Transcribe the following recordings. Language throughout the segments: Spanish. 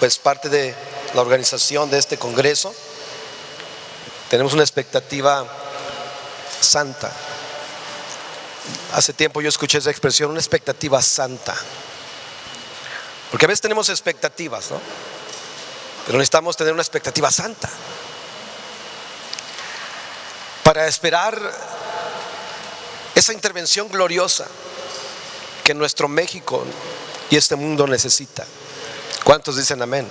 pues parte de la organización de este congreso, tenemos una expectativa santa. Hace tiempo yo escuché esa expresión, una expectativa santa. Porque a veces tenemos expectativas, ¿no? Pero necesitamos tener una expectativa santa para esperar esa intervención gloriosa que nuestro México y este mundo necesita. ¿Cuántos dicen amén?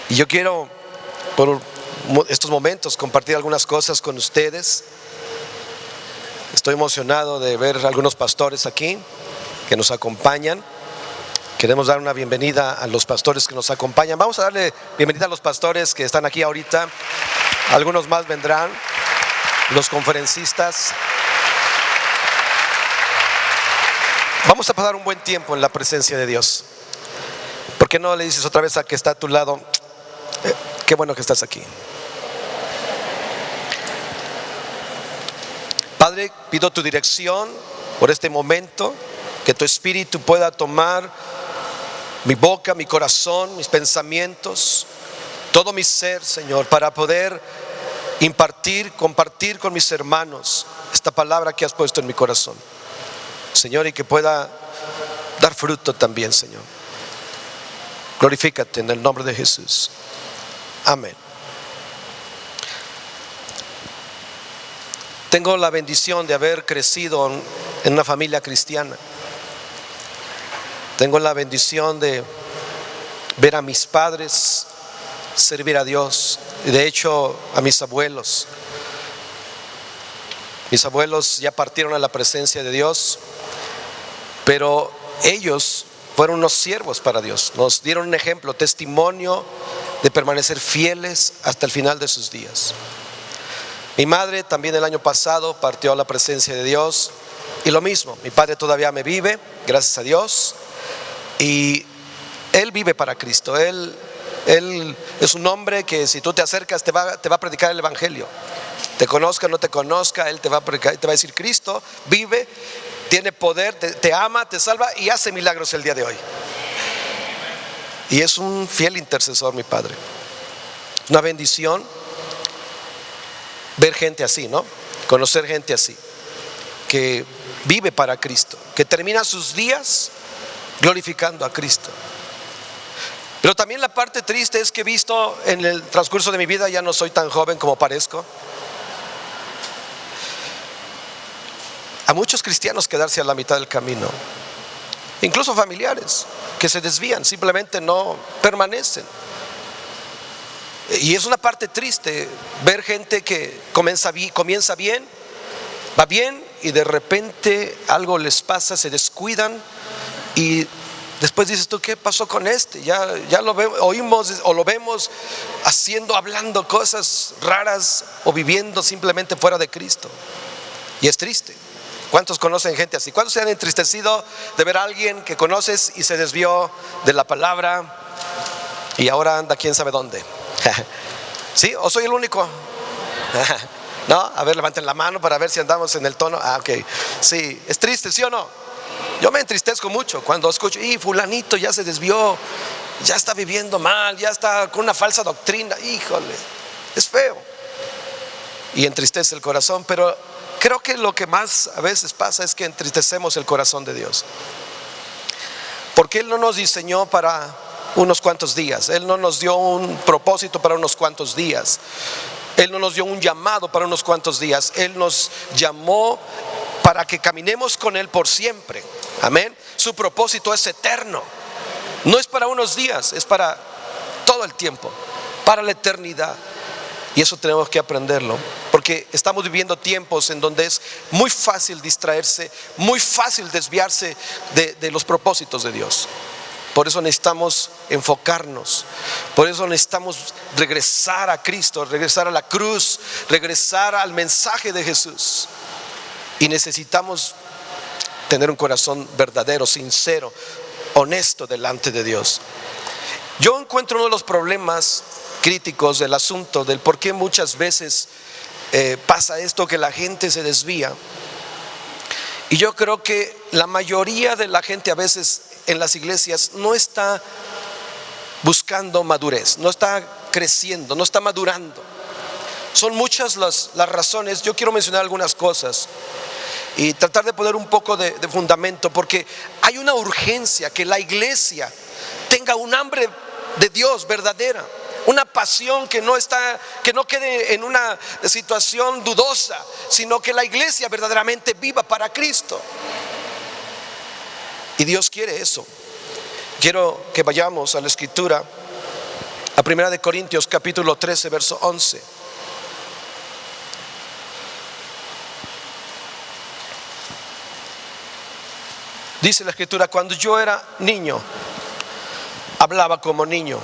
Y yo quiero por estos momentos compartir algunas cosas con ustedes. Estoy emocionado de ver a algunos pastores aquí que nos acompañan. Queremos dar una bienvenida a los pastores que nos acompañan. Vamos a darle bienvenida a los pastores que están aquí ahorita. Algunos más vendrán, los conferencistas. Vamos a pasar un buen tiempo en la presencia de Dios. ¿Por qué no le dices otra vez al que está a tu lado, qué bueno que estás aquí? Padre, pido tu dirección por este momento, que tu espíritu pueda tomar mi boca, mi corazón, mis pensamientos, todo mi ser, Señor, para poder compartir con mis hermanos esta palabra que has puesto en mi corazón, Señor, y que pueda dar fruto también, Señor. Glorifícate en el nombre de Jesús. Amén. Tengo la bendición de haber crecido en una familia cristiana. Tengo la bendición de ver a mis padres servir a Dios, y de hecho a mis abuelos. Mis abuelos ya partieron a la presencia de Dios, pero ellos fueron unos siervos para Dios. Nos dieron un ejemplo, testimonio de permanecer fieles hasta el final de sus días. Mi madre también el año pasado partió a la presencia de Dios, y lo mismo, mi padre todavía me vive, gracias a Dios, y él vive para Cristo. Él es un hombre que si tú te acercas te va a predicar el evangelio. Te conozca o no te conozca, él te va a predicar, te va a decir: Cristo vive, tiene poder, te ama, te salva y hace milagros el día de hoy. Y es un fiel intercesor, mi padre. Una bendición ver gente así, ¿no? Conocer gente así, que vive para Cristo, que termina sus días glorificando a Cristo. Pero también la parte triste es que he visto en el transcurso de mi vida, ya no soy tan joven como parezco, a muchos cristianos quedarse a la mitad del camino, incluso familiares que se desvían, simplemente no permanecen. Y es una parte triste ver gente que comienza bien, va bien, y de repente algo les pasa, se descuidan, y después dices tú: ¿qué pasó con este? Ya lo oímos o lo vemos hablando cosas raras o viviendo simplemente fuera de Cristo. Y es triste. ¿Cuántos conocen gente así? ¿Cuántos se han entristecido de ver a alguien que conoces y se desvió de la palabra y ahora anda quién sabe dónde? ¿Sí? ¿O soy el único? ¿No? A ver, levanten la mano para ver si andamos en el tono. Ok. Sí, es triste, ¿sí o no? Yo me entristezco mucho cuando escucho: y fulanito ya se desvió, ya está viviendo mal, ya está con una falsa doctrina. Híjole, es feo y entristece el corazón. Pero creo que lo que más a veces pasa es que entristecemos el corazón de Dios, porque Él no nos diseñó para unos cuantos días. Él no nos dio un propósito para unos cuantos días. Él no nos dio un llamado para unos cuantos días. Él nos llamó para que caminemos con Él por siempre. Amén. Su propósito es eterno. No es para unos días, es para todo el tiempo, para la eternidad. Y eso tenemos que aprenderlo, porque estamos viviendo tiempos en donde es muy fácil distraerse, muy fácil desviarse de los propósitos de Dios. Por eso necesitamos enfocarnos, por eso necesitamos regresar a Cristo, regresar a la cruz, regresar al mensaje de Jesús. Y necesitamos tener un corazón verdadero, sincero, honesto delante de Dios. Yo encuentro uno de los problemas críticos del asunto del por qué muchas veces pasa esto, que la gente se desvía. Y yo creo que la mayoría de la gente a veces en las iglesias no está buscando madurez, no está creciendo, no está madurando. Son muchas las razones. Yo quiero mencionar algunas cosas y tratar de poner un poco de fundamento, porque hay una urgencia que la iglesia tenga un hambre de Dios verdadera, una pasión que no quede en una situación dudosa, sino que la iglesia verdaderamente viva para Cristo. Y Dios quiere eso. Quiero que vayamos a la escritura, a 1 Corintios capítulo 13, verso 11. Dice la escritura: cuando yo era niño, hablaba como niño,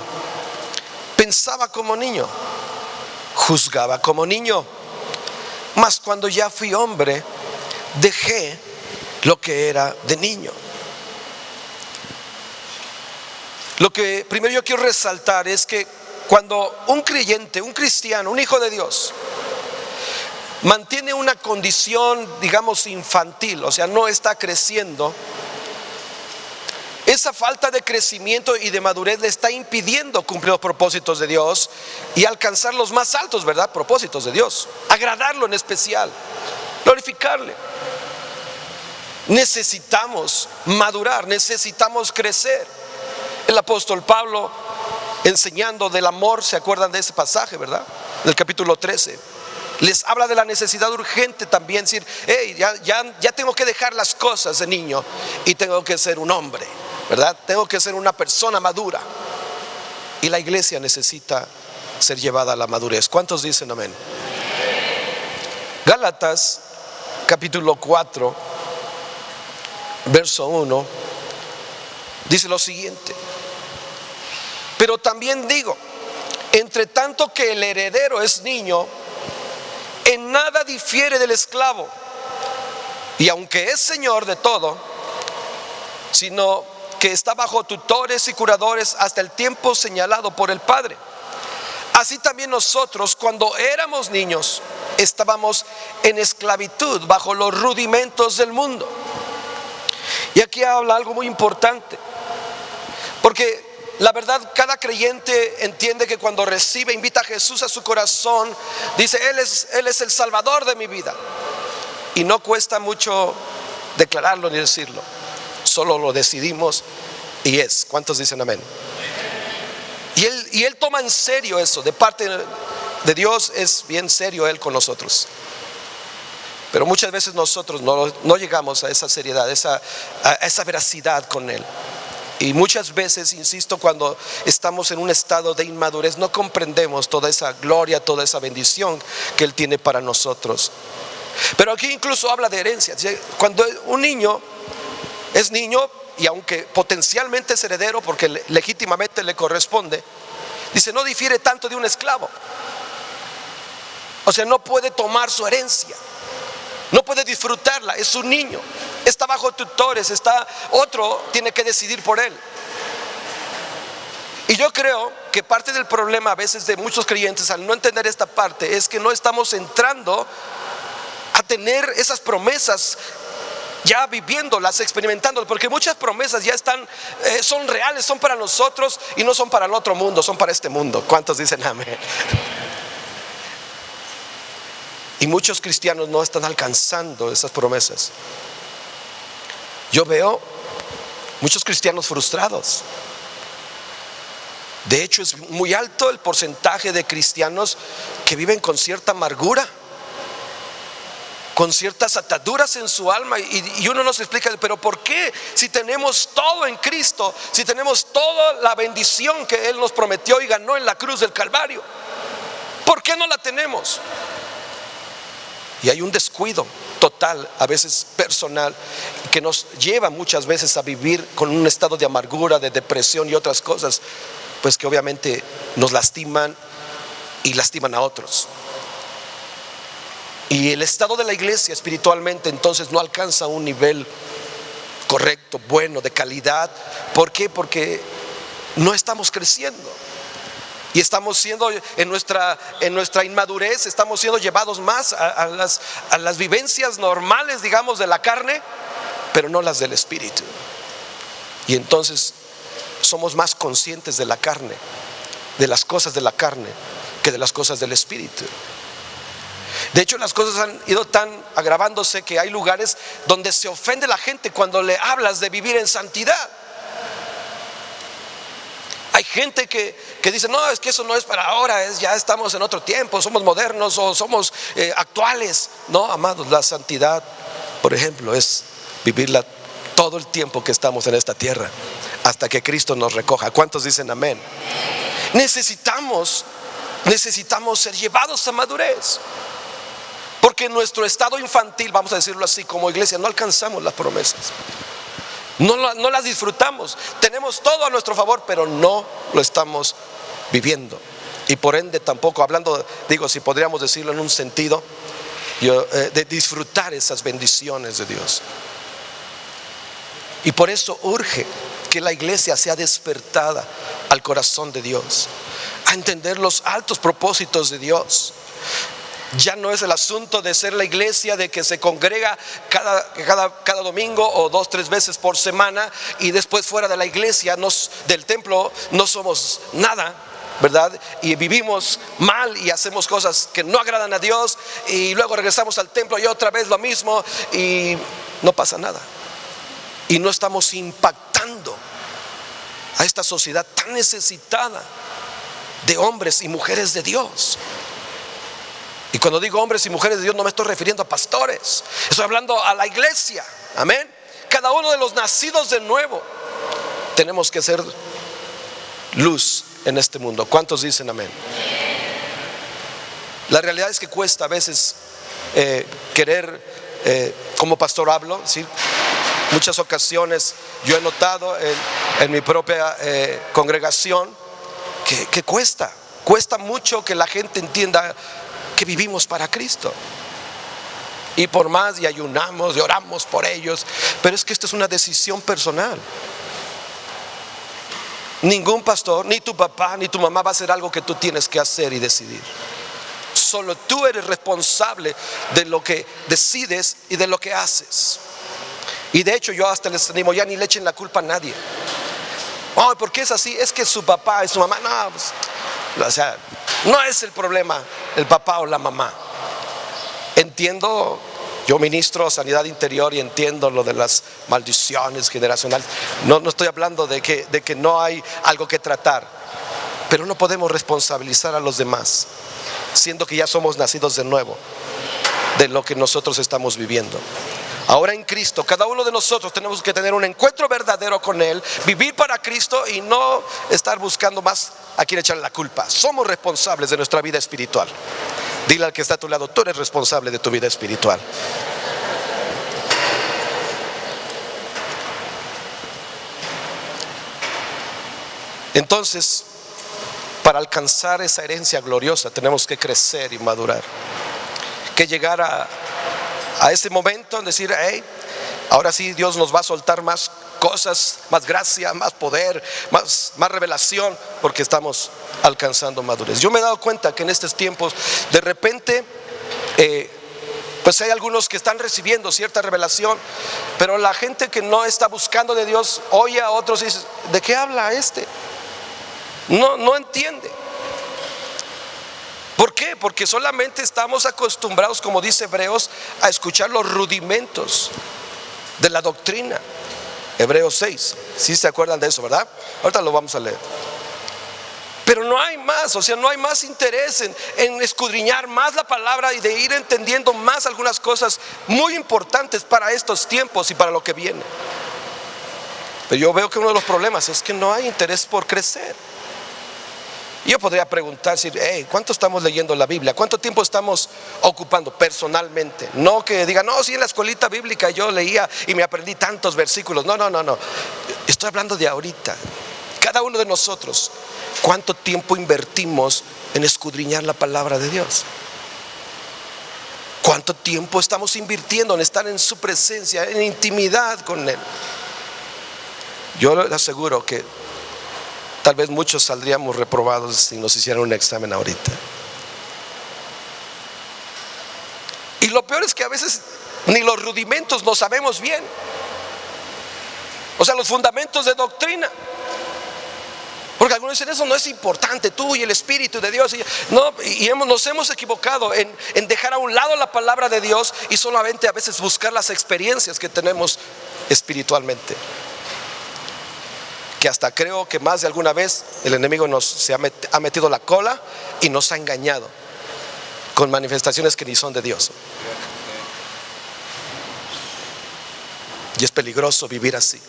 pensaba como niño, juzgaba como niño, mas cuando ya fui hombre, dejé lo que era de niño. Lo que primero yo quiero resaltar es que cuando un creyente, un cristiano, un hijo de Dios mantiene una condición, digamos, infantil, o sea, no está creciendo, esa falta de crecimiento y de madurez le está impidiendo cumplir los propósitos de Dios y alcanzar los más altos, ¿verdad?, propósitos de Dios, agradarlo en especial, glorificarle. Necesitamos madurar, necesitamos crecer. El apóstol Pablo, enseñando del amor, ¿se acuerdan de ese pasaje, verdad?, del capítulo 13? Les habla de la necesidad urgente también, decir, hey, ya tengo que dejar las cosas de niño y tengo que ser un hombre, ¿verdad? Tengo que ser una persona madura. Y la iglesia necesita ser llevada a la madurez. ¿Cuántos dicen amén? Gálatas capítulo 4, verso 1, dice lo siguiente: pero también digo, entre tanto que el heredero es niño, en nada difiere del esclavo, y aunque es señor de todo, sino que está bajo tutores y curadores hasta el tiempo señalado por el Padre. Así también nosotros, cuando éramos niños, estábamos en esclavitud bajo los rudimentos del mundo. Y aquí habla algo muy importante, porque la verdad, cada creyente entiende que cuando recibe, invita a Jesús a su corazón, dice, Él es el Salvador de mi vida. Y no cuesta mucho declararlo ni decirlo, solo lo decidimos y es. ¿Cuántos dicen amén? Y él toma en serio eso, de parte de Dios es bien serio Él con nosotros. Pero muchas veces nosotros no llegamos a esa seriedad, a esa veracidad con Él. Y muchas veces, insisto, cuando estamos en un estado de inmadurez, no comprendemos toda esa gloria, toda esa bendición que Él tiene para nosotros. Pero aquí incluso habla de herencia. Cuando un niño es niño, y aunque potencialmente es heredero, porque legítimamente le corresponde, dice, no difiere tanto de un esclavo. O sea, no puede tomar su herencia, no puede disfrutarla, es un niño, está bajo tutores, otro tiene que decidir por él. Y yo creo que parte del problema a veces de muchos creyentes al no entender esta parte es que no estamos entrando a tener esas promesas, ya viviéndolas, experimentándolas, porque muchas promesas ya son reales, son para nosotros y no son para el otro mundo, son para este mundo. ¿Cuántos dicen amén? Y muchos cristianos no están alcanzando esas promesas. Yo veo muchos cristianos frustrados. De hecho, es muy alto el porcentaje de cristianos que viven con cierta amargura, con ciertas ataduras en su alma. Y uno nos explica, pero ¿por qué? Si tenemos todo en Cristo, si tenemos toda la bendición que Él nos prometió y ganó en la cruz del Calvario, ¿por qué no la tenemos? Y hay un descuido total, a veces personal, que nos lleva muchas veces a vivir con un estado de amargura, de depresión y otras cosas, pues que obviamente nos lastiman y lastiman a otros. Y el estado de la iglesia espiritualmente entonces no alcanza un nivel correcto, bueno, de calidad. ¿Por qué? Porque no estamos creciendo. Y estamos siendo, en nuestra inmadurez, estamos siendo llevados más a las vivencias normales, digamos, de la carne, pero no las del espíritu. Y entonces somos más conscientes de la carne, de las cosas de la carne, que de las cosas del Espíritu. De hecho, las cosas han ido tan agravándose que hay lugares donde se ofende la gente cuando le hablas de vivir en santidad. Hay gente que dice, no, es que eso no es para ahora, ya estamos en otro tiempo, somos modernos o somos actuales. No, amados, la santidad, por ejemplo, es vivirla todo el tiempo que estamos en esta tierra, hasta que Cristo nos recoja. ¿Cuántos dicen amén? Necesitamos ser llevados a madurez, porque en nuestro estado infantil, vamos a decirlo así, como iglesia, no alcanzamos las promesas. No las disfrutamos. Tenemos todo a nuestro favor, pero no lo estamos viviendo. Y por ende tampoco, hablando, digo, si podríamos decirlo en un sentido de disfrutar esas bendiciones de Dios. Y por eso urge que la iglesia sea despertada al corazón de Dios, a entender los altos propósitos de Dios. Ya no es el asunto de ser la iglesia de que se congrega cada domingo o 2, 3 veces por semana, y después fuera de la iglesia, del templo, no somos nada, ¿verdad? Y vivimos mal y hacemos cosas que no agradan a Dios, y luego regresamos al templo y otra vez lo mismo y no pasa nada. Y no estamos impactando a esta sociedad tan necesitada de hombres y mujeres de Dios. Y cuando digo hombres y mujeres de Dios, no me estoy refiriendo a pastores, estoy hablando a la iglesia. Amén. Cada uno de los nacidos de nuevo tenemos que ser luz en este mundo. ¿Cuántos dicen amén? La realidad es que cuesta a veces querer, como pastor hablo, ¿sí? Muchas ocasiones yo he notado en mi propia congregación que cuesta mucho que la gente entienda que vivimos para Cristo. Y por más, y ayunamos y oramos por ellos, pero es que esto es una decisión personal. Ningún pastor, ni tu papá, ni tu mamá va a hacer algo que tú tienes que hacer y decidir. Solo tú eres responsable de lo que decides y de lo que haces. Y de hecho yo hasta les animo, ya ni le echen la culpa a nadie. Oh, ¿por qué es así? Es que su papá y su mamá, no, pues, o sea, no es el problema el papá o la mamá. Entiendo, yo ministro sanidad interior y entiendo lo de las maldiciones generacionales. No estoy hablando de que no hay algo que tratar, pero no podemos responsabilizar a los demás, siendo que ya somos nacidos de nuevo, de lo que nosotros estamos viviendo. Ahora en Cristo, cada uno de nosotros tenemos que tener un encuentro verdadero con Él, vivir para Cristo y no estar buscando más a quien echarle la culpa. Somos responsables de nuestra vida espiritual. Dile al que está a tu lado, tú eres responsable de tu vida espiritual. Entonces, para alcanzar esa herencia gloriosa tenemos que crecer y madurar, que llegar a ese momento en decir, hey, ahora sí Dios nos va a soltar más cosas, más gracia, más poder, más revelación, porque estamos alcanzando madurez. Yo me he dado cuenta que en estos tiempos de repente pues hay algunos que están recibiendo cierta revelación, pero la gente que no está buscando de Dios oye a otros y dice, ¿de qué habla este? No entiende. ¿Por qué? Porque solamente estamos acostumbrados, como dice Hebreos, a escuchar los rudimentos de la doctrina. Hebreos 6, ¿sí se acuerdan de eso, verdad? Ahorita lo vamos a leer. Pero no hay más, o sea, no hay más interés en escudriñar más la palabra y de ir entendiendo más algunas cosas muy importantes para estos tiempos y para lo que viene. Pero yo veo que uno de los problemas es que no hay interés por crecer. Yo podría preguntar, hey, ¿cuánto estamos leyendo la Biblia? ¿Cuánto tiempo estamos ocupando personalmente? No que digan, no, sí, en la escuelita bíblica yo leía y me aprendí tantos versículos. No. Estoy hablando de ahorita. Cada uno de nosotros, ¿cuánto tiempo invertimos en escudriñar la palabra de Dios? ¿Cuánto tiempo estamos invirtiendo en estar en su presencia, en intimidad con Él? Yo le aseguro que tal vez muchos saldríamos reprobados si nos hicieran un examen ahorita. Y lo peor es que a veces ni los rudimentos lo sabemos bien. O sea, los fundamentos de doctrina. Porque algunos dicen, eso no es importante, tú y el Espíritu de Dios. No, nos hemos equivocado en dejar a un lado la palabra de Dios y solamente a veces buscar las experiencias que tenemos espiritualmente. Que hasta creo que más de alguna vez el enemigo se ha metido la cola y nos ha engañado con manifestaciones que ni son de Dios. Y es peligroso vivir así.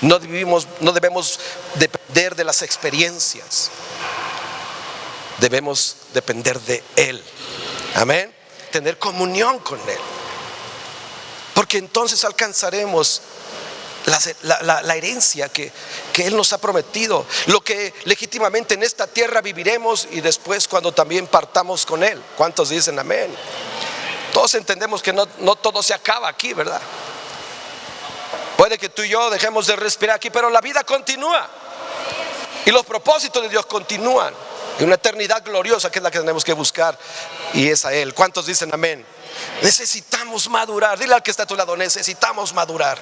No debemos depender de las experiencias. Debemos depender de Él. Amén. Tener comunión con Él. Porque entonces alcanzaremos la herencia que Él nos ha prometido. Lo que legítimamente en esta tierra viviremos y después cuando también partamos con Él. ¿Cuántos dicen amén? Todos entendemos que no todo se acaba aquí, ¿verdad? Puede que tú y yo dejemos de respirar aquí, pero la vida continúa y los propósitos de Dios continúan, y una eternidad gloriosa que es la que tenemos que buscar, y es a Él. ¿Cuántos dicen amén? Necesitamos madurar. Dile al que está a tu lado, necesitamos madurar.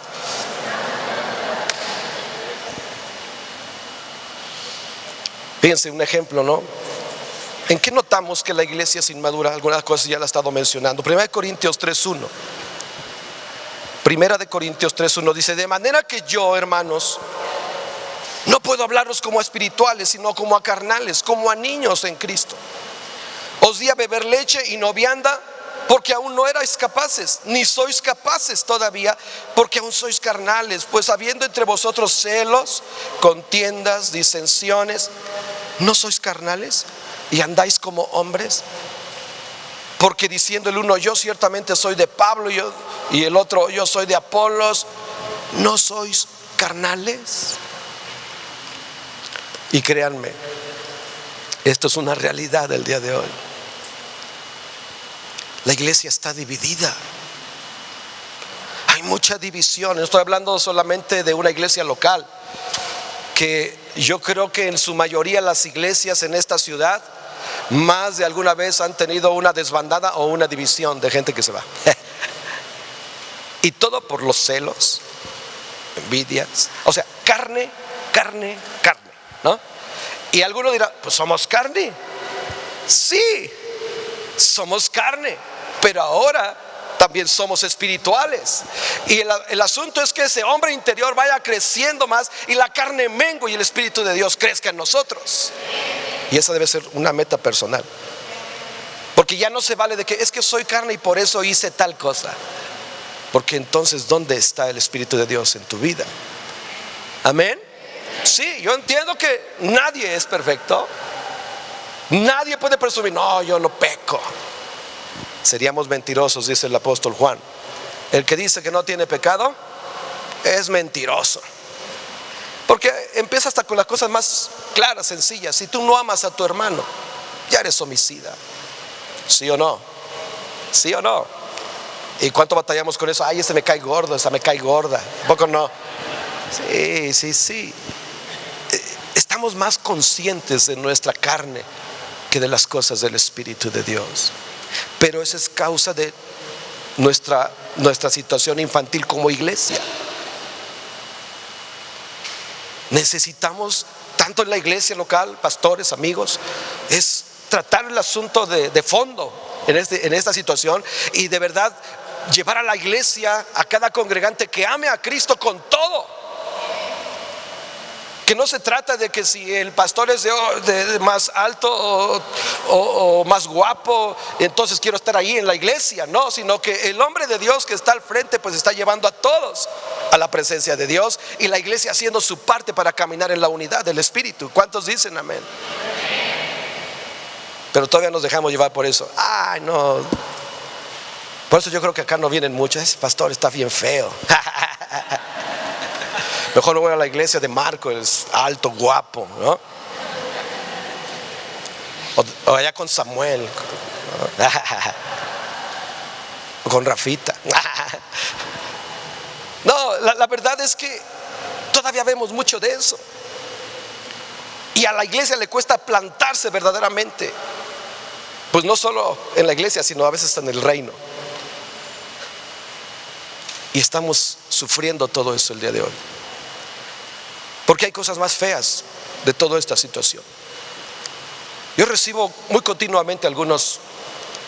Fíjense un ejemplo, ¿no? ¿En qué notamos que la iglesia es inmadura? Algunas cosas ya la he estado mencionando. 1 Corintios 3:1. Primera de Corintios 3:1 dice: de manera que yo, hermanos, no puedo hablaros como a espirituales, sino como a carnales, como a niños en Cristo. Os di a beber leche y no vianda, porque aún no erais capaces, ni sois capaces todavía, porque aún sois carnales. Pues habiendo entre vosotros celos, contiendas, disensiones, ¿no sois carnales y andáis como hombres? Porque diciendo el uno, yo ciertamente soy de Pablo, y el otro, yo soy de Apolos, ¿no sois carnales? Y créanme, esto es una realidad del día de hoy. La iglesia está dividida. Hay mucha división. No estoy hablando solamente de una iglesia local, que yo creo que en su mayoría las iglesias en esta ciudad más de alguna vez han tenido una desbandada o una división de gente que se va. Y todo por los celos, envidias, o sea, carne, ¿no? Y alguno dirá, pues somos carne. Sí, somos carne, pero ahora también somos espirituales. Y el asunto es que ese hombre interior vaya creciendo más y la carne mengue y el Espíritu de Dios crezca en nosotros. Y esa debe ser una meta personal, porque ya no se vale de que es que soy carne y por eso hice tal cosa. Porque entonces, ¿dónde está el Espíritu de Dios en tu vida? Amén. Sí, yo entiendo que nadie es perfecto. Nadie puede presumir, no, yo no peco. Seríamos mentirosos, dice el apóstol Juan. El que dice que no tiene pecado es mentiroso. Porque empieza hasta con las cosas más claras, sencillas. Si tú no amas a tu hermano, ya eres homicida. ¿Sí o no? ¿Sí o no? ¿Y cuánto batallamos con eso? Ay, ese me cae gordo, esa me cae gorda. ¿Un poco no? Sí. Estamos más conscientes de nuestra carne que de las cosas del Espíritu de Dios. Pero eso es causa de nuestra situación infantil como iglesia. Necesitamos, tanto en la iglesia local, pastores, amigos, es tratar el asunto de fondo en esta situación, y de verdad llevar a la iglesia, a cada congregante, que ame a Cristo con todo. Que no se trata de que si el pastor es de más alto o más guapo, entonces quiero estar ahí en la iglesia. No, sino que el hombre de Dios que está al frente pues está llevando a todos a la presencia de Dios, y la iglesia haciendo su parte para caminar en la unidad del Espíritu. ¿Cuántos dicen amén? Pero todavía nos dejamos llevar por eso. Ay, no. Por eso yo creo que acá no vienen muchos. Ese pastor está bien feo. Mejor no voy a la iglesia de Marco, es alto, guapo, ¿no? O allá con Samuel, ¿no? O con Rafita. No, la verdad es que todavía vemos mucho de eso. Y a la iglesia le cuesta plantarse verdaderamente. Pues no solo en la iglesia, sino a veces en el reino. Y estamos sufriendo todo eso el día de hoy. Porque hay cosas más feas de toda esta situación. Yo recibo muy continuamente algunas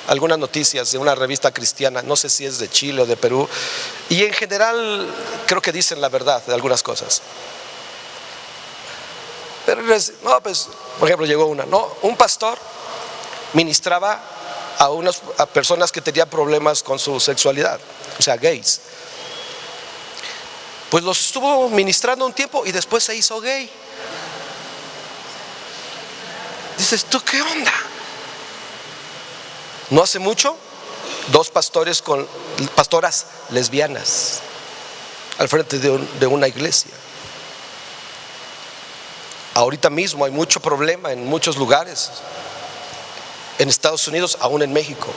noticias de una revista cristiana, no sé si es de Chile o de Perú, y en general creo que dicen la verdad de algunas cosas. Pero no, pues, por ejemplo, llegó un pastor ministraba a personas que tenían problemas con su sexualidad, o sea, gays. Pues los estuvo ministrando un tiempo y después se hizo gay. Dices, ¿tú qué onda? No hace mucho, 2 pastores con pastoras lesbianas al frente de una iglesia. Ahorita mismo hay mucho problema en muchos lugares, en Estados Unidos, aún en México.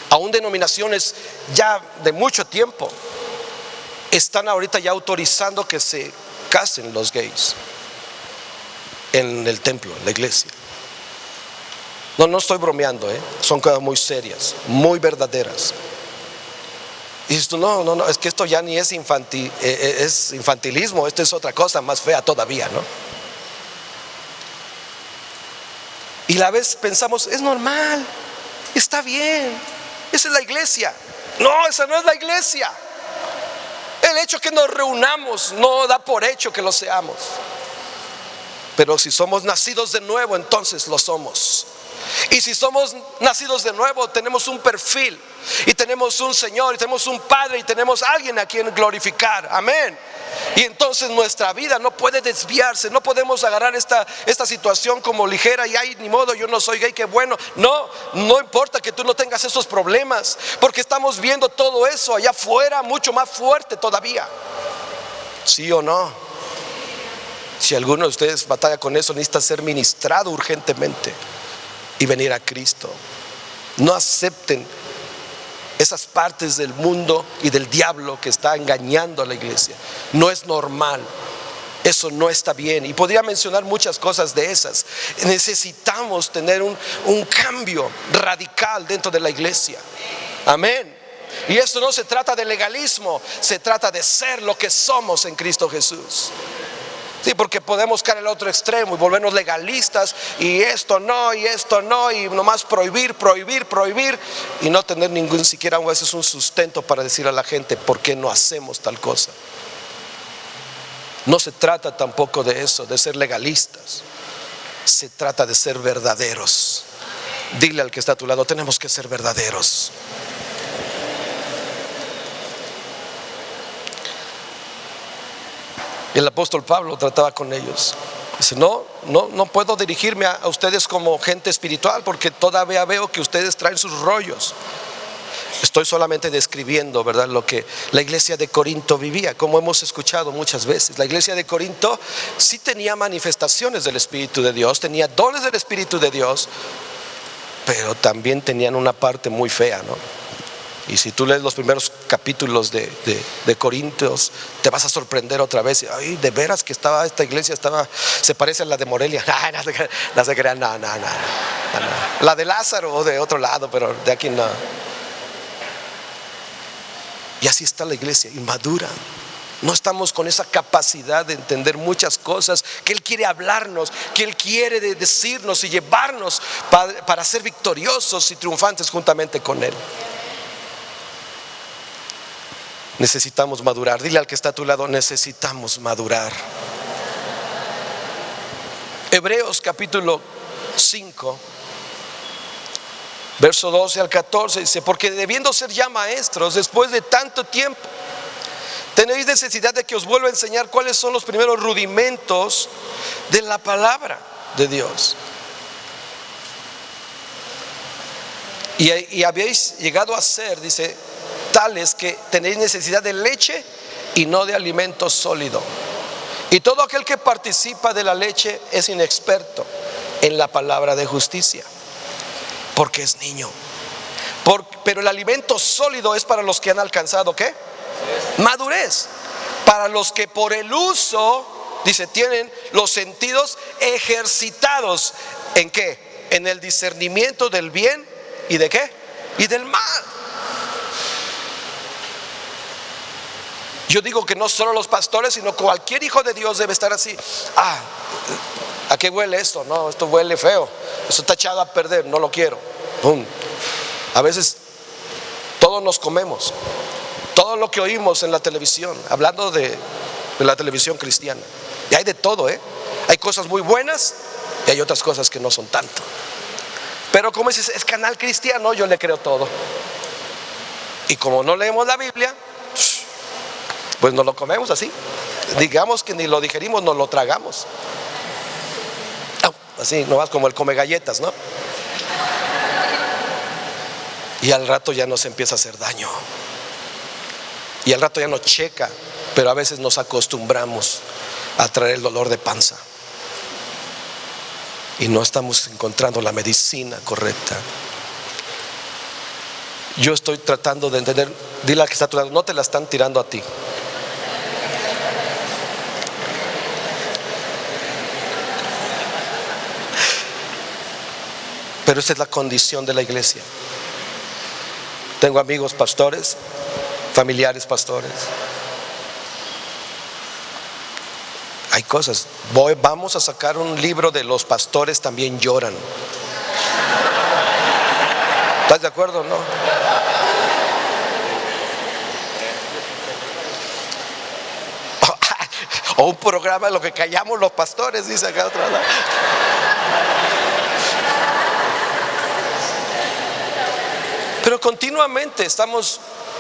Aún denominaciones ya de mucho tiempo están ahorita ya autorizando que se casen los gays en el templo, en la iglesia. No estoy bromeando, son cosas muy serias, muy verdaderas. Y dices tú, no, es que esto ya ni es infantilismo, esto es otra cosa más fea todavía, ¿no? Y a la vez pensamos, es normal, está bien, esa es la iglesia. No, esa no es la iglesia. El hecho que nos reunamos no da por hecho que lo seamos. Pero si somos nacidos de nuevo, entonces lo somos. Y si somos nacidos de nuevo, tenemos un perfil, y tenemos un Señor, y tenemos un Padre, y tenemos alguien a quien glorificar. Amén. Y entonces nuestra vida no puede desviarse. No podemos agarrar esta situación como ligera y ay, ni modo, yo no soy gay, qué bueno. No importa que tú no tengas esos problemas, porque estamos viendo todo eso allá afuera mucho más fuerte todavía. ¿Sí o no? Si alguno de ustedes batalla con eso, necesita ser ministrado urgentemente y venir a Cristo. No acepten esas partes del mundo y del diablo que está engañando a la iglesia. No es normal, eso no está bien. Y podría mencionar muchas cosas de esas. Necesitamos tener un cambio radical dentro de la iglesia. Amén. Y esto no se trata de legalismo, se trata de ser lo que somos en Cristo Jesús. Sí, porque podemos caer al otro extremo y volvernos legalistas, y esto no, y nomás prohibir, y no tener ningún siquiera a veces un sustento para decir a la gente por qué no hacemos tal cosa. No se trata tampoco de eso, de ser legalistas. Se trata de ser verdaderos. Dile al que está a tu lado, tenemos que ser verdaderos. El apóstol Pablo trataba con ellos. Dice, no puedo dirigirme a ustedes como gente espiritual, porque todavía veo que ustedes traen sus rollos. Estoy solamente describiendo, ¿verdad?, lo que la iglesia de Corinto vivía, como hemos escuchado muchas veces. La iglesia de Corinto sí tenía manifestaciones del Espíritu de Dios, tenía dones del Espíritu de Dios, pero también tenían una parte muy fea, ¿no? Y si tú lees los primeros capítulos de Corintios, te vas a sorprender otra vez. Ay, de veras que esta iglesia se parece a la de Morelia. No se crean, no. La de Lázaro o de otro lado, pero de aquí no. Y así está la iglesia, inmadura. No estamos con esa capacidad de entender muchas cosas que Él quiere hablarnos, que Él quiere decirnos y llevarnos para ser victoriosos y triunfantes juntamente con Él. Necesitamos madurar. Dile al que está a tu lado, necesitamos madurar. Hebreos capítulo 5, verso 12 al 14 dice, porque debiendo ser ya maestros después de tanto tiempo, tenéis necesidad de que os vuelva a enseñar cuáles son los primeros rudimentos de la palabra de Dios. Y habéis llegado a ser, dice, tales que tenéis necesidad de leche y no de alimento sólido. Y todo aquel que participa de la leche es inexperto en la palabra de justicia, porque es niño. Pero el alimento sólido es para los que han alcanzado ¿qué? Madurez. Para los que por el uso, dice, tienen los sentidos ejercitados. ¿En qué? En el discernimiento del bien y de qué? Y del mal. Yo digo que no solo los pastores, sino cualquier hijo de Dios debe estar así. ¿A qué huele esto? No, esto huele feo, esto está echado a perder, no lo quiero. ¡Pum! A veces todos nos comemos todo lo que oímos en la televisión, hablando de la televisión cristiana. Y hay de todo, hay cosas muy buenas y hay otras cosas que no son tanto. Pero como es canal cristiano, yo le creo todo. Y como no leemos la Biblia, pues nos lo comemos así. Digamos que ni lo digerimos, nos lo tragamos. Así, nomás como el come galletas, ¿no? Y al rato ya nos empieza a hacer daño. Y al rato ya nos checa. Pero a veces nos acostumbramos a traer el dolor de panza. Y no estamos encontrando la medicina correcta. Yo estoy tratando de entender. Dile al que está a tu lado, no te la están tirando a ti. Pero esa es la condición de la iglesia. Tengo amigos pastores, familiares pastores. Hay cosas. Vamos a sacar un libro de los pastores también lloran. ¿Estás de acuerdo o no? O un programa de lo que callamos los pastores, dice acá otro lado. Pero continuamente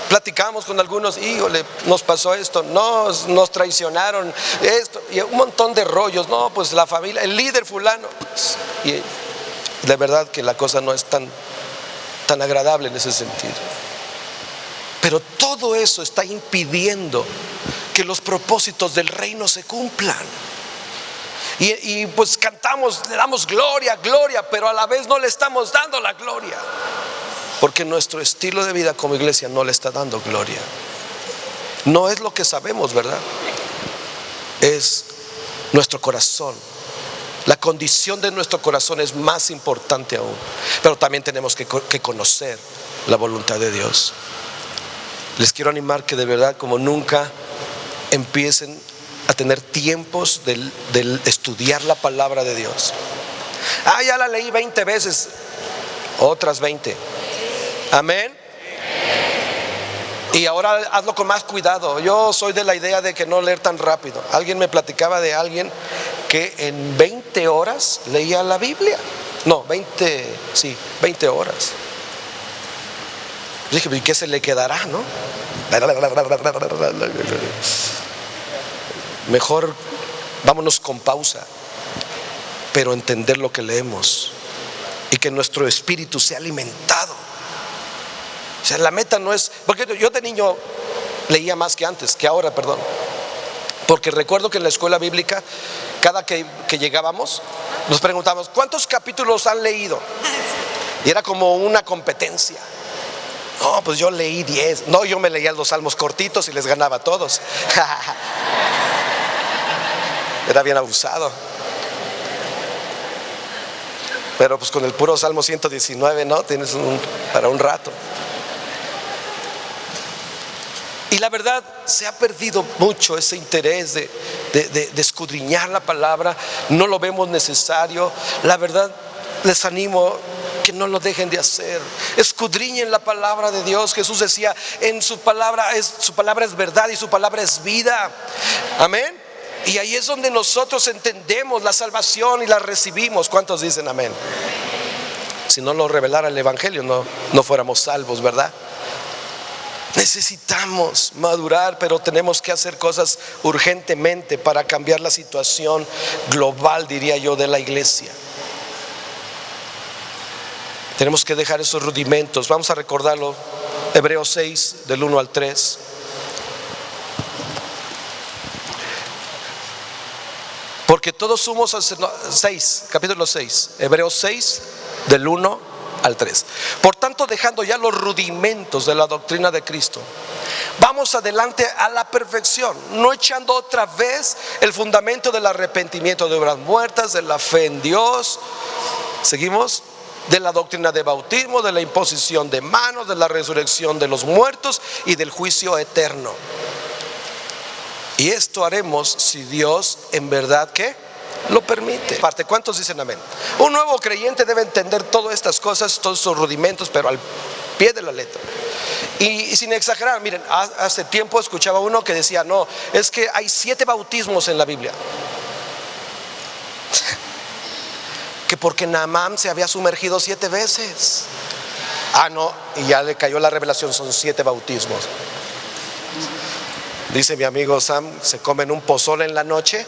platicamos con algunos, híjole, nos pasó esto, nos traicionaron, esto, y un montón de rollos. No, pues la familia, el líder fulano. Y de verdad que la cosa no es tan agradable en ese sentido. Pero todo eso está impidiendo que los propósitos del reino se cumplan. Y pues cantamos, le damos gloria, gloria, pero a la vez no le estamos dando la gloria. Porque nuestro estilo de vida como iglesia no le está dando gloria. No es lo que sabemos, ¿verdad? Es nuestro corazón. La condición de nuestro corazón es más importante aún. Pero también tenemos que conocer la voluntad de Dios. Les quiero animar que de verdad, como nunca, empiecen a tener tiempos del estudiar la palabra de Dios. Ya la leí 20 veces, otras 20. Amén. Y ahora hazlo con más cuidado. Yo soy de la idea de que no leer tan rápido. Alguien me platicaba de alguien que en 20 horas leía la Biblia. No, 20 horas. Dije, ¿y qué se le quedará, no? Mejor vámonos con pausa, pero entender lo que leemos y que nuestro espíritu sea alimentado. O sea, la meta no es, porque yo de niño leía más que antes, que ahora, perdón. Porque recuerdo que en la escuela bíblica, cada que llegábamos, nos preguntábamos, ¿cuántos capítulos han leído? Y era como una competencia. No, pues yo leí 10. No, yo me leía los salmos cortitos y les ganaba a todos. Era bien abusado. Pero pues con el puro Salmo 119, ¿no? Tienes para un rato. Y la verdad, se ha perdido mucho ese interés de escudriñar la palabra. No lo vemos necesario. La verdad, les animo que no lo dejen de hacer. Escudriñen la palabra de Dios. Jesús decía, en su palabra es verdad y su palabra es vida. Amén. Y ahí es donde nosotros entendemos la salvación y la recibimos. ¿Cuántos dicen amén? Si no lo revelara el evangelio, no fuéramos salvos, ¿verdad? Necesitamos madurar, pero tenemos que hacer cosas urgentemente para cambiar la situación global, diría yo, de la iglesia. Tenemos que dejar esos rudimentos. Vamos a recordarlo. Hebreos 6, del 1 al 3. Porque todos somos 6, capítulo 6, Hebreos 6, del 1 al 3. Por tanto, dejando ya los rudimentos de la doctrina de Cristo, vamos adelante a la perfección, no echando otra vez el fundamento del arrepentimiento de obras muertas, de la fe en Dios. Seguimos. De la doctrina de bautismo, de la imposición de manos, de la resurrección de los muertos y del juicio eterno. Y esto haremos si Dios en verdad ¿qué? lo permite. Parte, ¿cuántos dicen amén? Un nuevo creyente debe entender todas estas cosas, todos estos rudimentos, pero al pie de la letra. Y sin exagerar, miren, hace tiempo escuchaba uno que decía, no, es que hay 7 bautismos en la Biblia. Que porque Naamán se había sumergido 7 veces. No, y ya le cayó la revelación, son 7 bautismos. Dice mi amigo Sam, se comen un pozole en la noche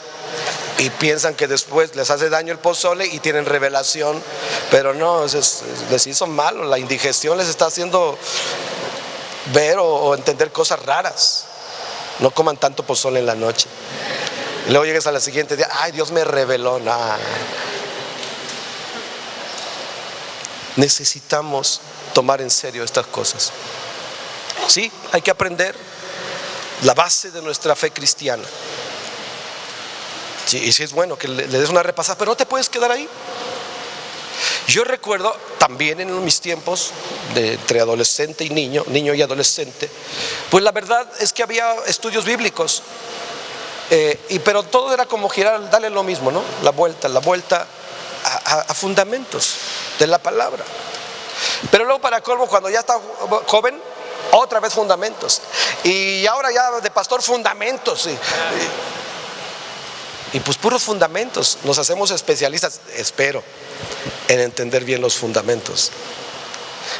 y piensan que después les hace daño el pozole y tienen revelación, pero no, les hizo mal, la indigestión les está haciendo ver o entender cosas raras. No coman tanto pozole en la noche. Y luego llegas a la siguiente día, ay, Dios me reveló. Nah. Necesitamos tomar en serio estas cosas. Sí, hay que aprender la base de nuestra fe cristiana. Sí, y sí es bueno que le des una repasada, pero no te puedes quedar ahí. Yo recuerdo también en mis tiempos de entre adolescente y niño y adolescente, pues la verdad es que había estudios bíblicos, pero todo era como girar, darle lo mismo, ¿no? La vuelta a fundamentos de la palabra. Pero luego, para colmo, cuando ya está joven, otra vez fundamentos, y ahora ya de pastor fundamentos, y pues puros fundamentos. Nos hacemos especialistas, espero, en entender bien los fundamentos.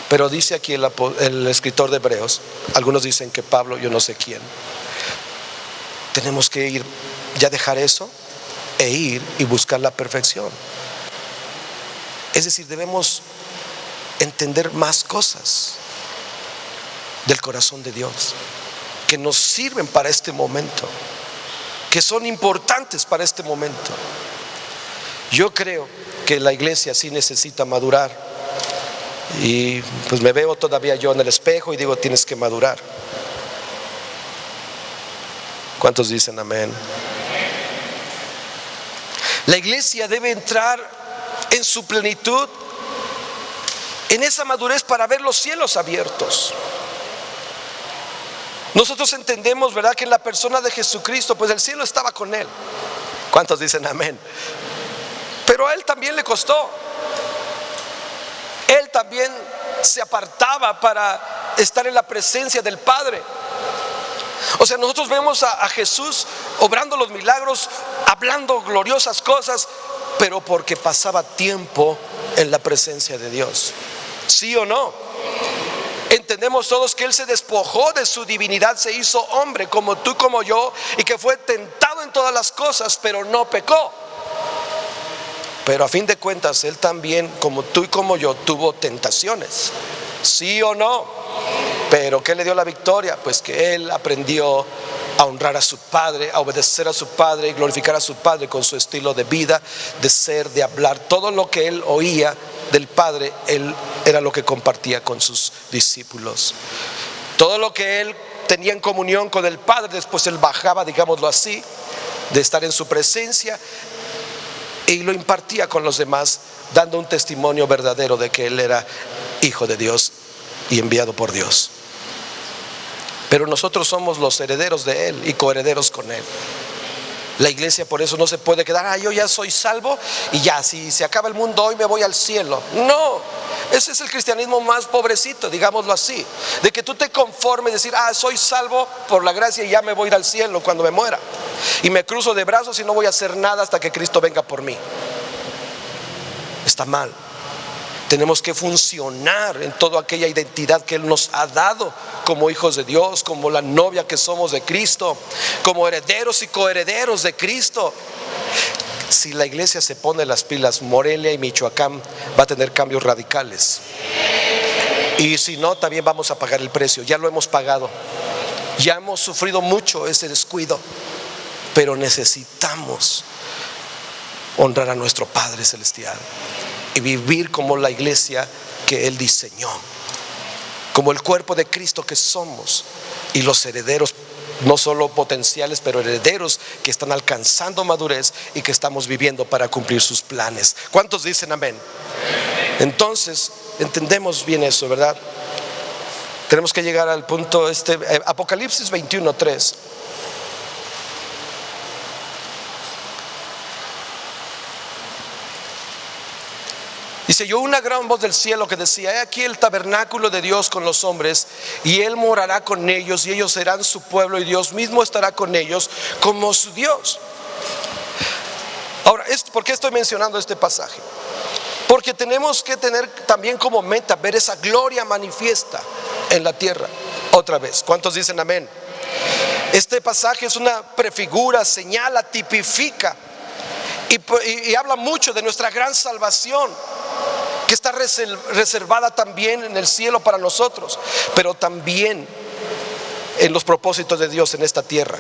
Pero dice aquí el escritor de Hebreos, algunos dicen que Pablo, yo no sé quién, tenemos que ir, ya dejar eso e ir y buscar la perfección. Es decir, debemos entender más cosas del corazón de Dios que nos sirven para este momento, que son importantes para este momento. Yo creo que la iglesia sí necesita madurar, y pues me veo todavía yo en el espejo y digo, tienes que madurar. ¿Cuántos dicen amén? La iglesia debe entrar en su plenitud, en esa madurez, para ver los cielos abiertos. Nosotros entendemos, ¿verdad?, que en la persona de Jesucristo, pues el cielo estaba con él. ¿Cuántos dicen amén? Pero a él también le costó. Él también se apartaba para estar en la presencia del Padre. O sea, nosotros vemos a Jesús obrando los milagros, hablando gloriosas cosas, pero porque pasaba tiempo en la presencia de Dios. ¿Sí o no? Entendemos todos que Él se despojó de su divinidad, se hizo hombre como tú, como yo, y que fue tentado en todas las cosas, pero no pecó. Pero a fin de cuentas, Él también, como tú y como yo, tuvo tentaciones. ¿Sí o no? Pero ¿qué le dio la victoria? Pues que Él aprendió a honrar a su Padre, a obedecer a su Padre y glorificar a su Padre con su estilo de vida, de ser, de hablar. Todo lo que Él oía del Padre, Él era lo que compartía con sus discípulos. Todo lo que Él tenía en comunión con el Padre, después Él bajaba, digámoslo así, de estar en su presencia, y lo impartía con los demás, dando un testimonio verdadero de que Él era hijo de Dios y enviado por Dios. Pero nosotros somos los herederos de Él y coherederos con Él. La iglesia por eso no se puede quedar, yo ya soy salvo y ya, si se acaba el mundo hoy me voy al cielo. No, ese es el cristianismo más pobrecito, digámoslo así, de que tú te conformes, decir, soy salvo por la gracia y ya me voy a ir al cielo cuando me muera, y me cruzo de brazos y no voy a hacer nada hasta que Cristo venga por mí. Está mal. Tenemos que funcionar en toda aquella identidad que Él nos ha dado como hijos de Dios, como la novia que somos de Cristo, como herederos y coherederos de Cristo. Si la iglesia se pone las pilas, Morelia y Michoacán va a tener cambios radicales. Y si no, también vamos a pagar el precio. Ya lo hemos pagado. Ya hemos sufrido mucho ese descuido. Pero necesitamos honrar a nuestro Padre Celestial y vivir como la iglesia que Él diseñó, como el cuerpo de Cristo que somos, y los herederos, no solo potenciales, pero herederos que están alcanzando madurez y que estamos viviendo para cumplir sus planes. ¿Cuántos dicen amén? Entonces, entendemos bien eso, ¿verdad? Tenemos que llegar al punto Apocalipsis 21:3. Dice: yo una gran voz del cielo que decía: he aquí el tabernáculo de Dios con los hombres, y Él morará con ellos, y ellos serán su pueblo, y Dios mismo estará con ellos como su Dios. Ahora, ¿por qué estoy mencionando este pasaje? Porque tenemos que tener también como meta ver esa gloria manifiesta en la tierra otra vez. ¿Cuántos dicen amén? Este pasaje es una prefigura, señala, tipifica y habla mucho de nuestra gran salvación, que está reservada también en el cielo para nosotros, pero también en los propósitos de Dios en esta tierra.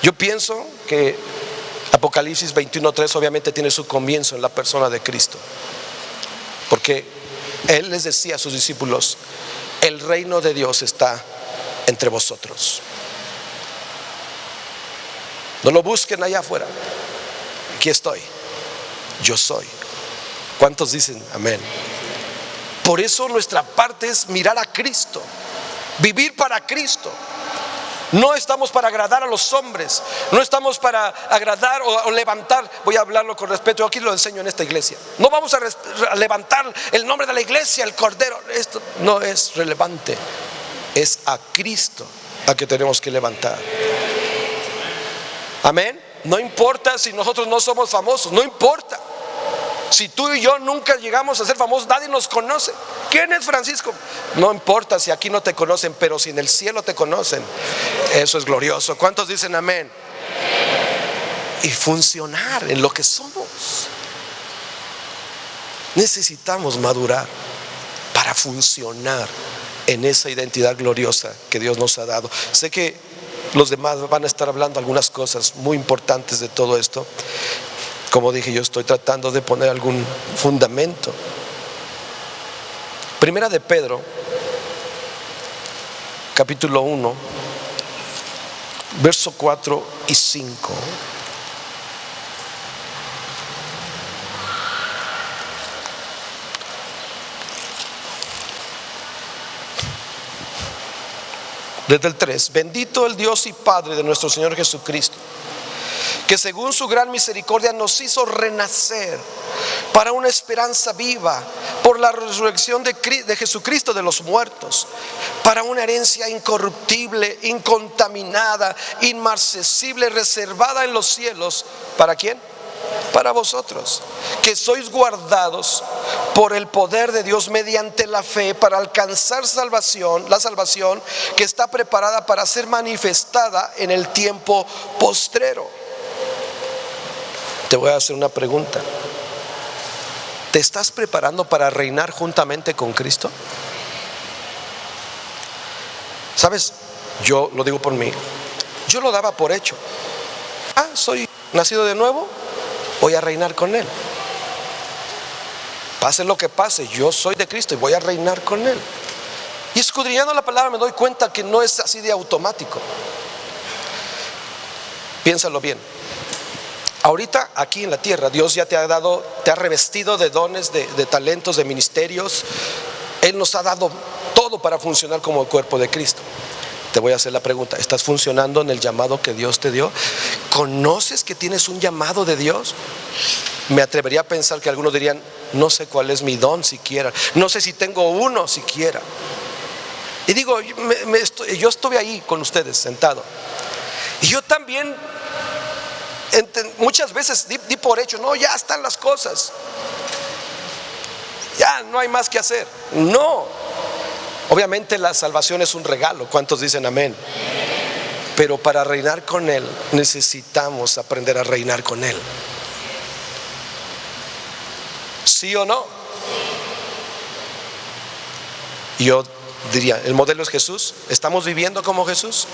Yo pienso que Apocalipsis 21:3 obviamente tiene su comienzo en la persona de Cristo, porque Él les decía a sus discípulos: el reino de Dios está entre vosotros. No lo busquen allá afuera, aquí estoy, yo soy. ¿Cuántos dicen amén? Por eso nuestra parte es mirar a Cristo, vivir para Cristo. No estamos para agradar a los hombres, no estamos para agradar o levantar. Voy a hablarlo con respeto, aquí lo enseño en esta iglesia. No vamos a levantar el nombre de la iglesia, el Cordero. Esto no es relevante. Es a Cristo a que tenemos que levantar. Amén. No importa si nosotros no somos famosos, no importa. Si tú y yo nunca llegamos a ser famosos, nadie nos conoce. ¿Quién es Francisco? No importa si aquí no te conocen, pero si en el cielo te conocen, eso es glorioso. ¿Cuántos dicen amén? Y funcionar en lo que somos. Necesitamos madurar para funcionar en esa identidad gloriosa que Dios nos ha dado. Sé que los demás van a estar hablando algunas cosas muy importantes de todo esto. Como dije, yo estoy tratando de poner algún fundamento. Primera de Pedro, capítulo 1, verso 4 y 5. Desde el 3: bendito el Dios y Padre de nuestro Señor Jesucristo, que según su gran misericordia nos hizo renacer para una esperanza viva por la resurrección de Jesucristo de los muertos, para una herencia incorruptible, incontaminada, inmarcesible, reservada en los cielos. ¿Para quién? Para vosotros, que sois guardados por el poder de Dios mediante la fe, para alcanzar la salvación que está preparada para ser manifestada en el tiempo postrero. Te voy a hacer una pregunta. ¿Te estás preparando para reinar juntamente con Cristo? ¿Sabes? Yo lo digo por mí. Yo lo daba por hecho. Soy nacido de nuevo, voy a reinar con Él. Pase lo que pase, yo soy de Cristo y voy a reinar con Él. Y escudriñando la palabra me doy cuenta que no es así de automático. Piénsalo bien. Ahorita aquí en la tierra Dios ya te ha revestido de dones, de talentos, de ministerios. Él nos ha dado todo para funcionar como el cuerpo de Cristo. Te voy a hacer la pregunta: ¿estás funcionando en el llamado que Dios te dio? ¿Conoces que tienes un llamado de Dios? Me atrevería a pensar que algunos dirían: no sé cuál es mi don siquiera, no sé si tengo uno siquiera. Y digo, yo estuve ahí con ustedes sentado, y yo también muchas veces di por hecho: no, ya están las cosas, ya no hay más que hacer. No, obviamente la salvación es un regalo. ¿Cuántos dicen amén? Pero para reinar con Él necesitamos aprender a reinar con Él. ¿Sí o no? Yo diría, el modelo es Jesús. ¿Estamos viviendo como Jesús?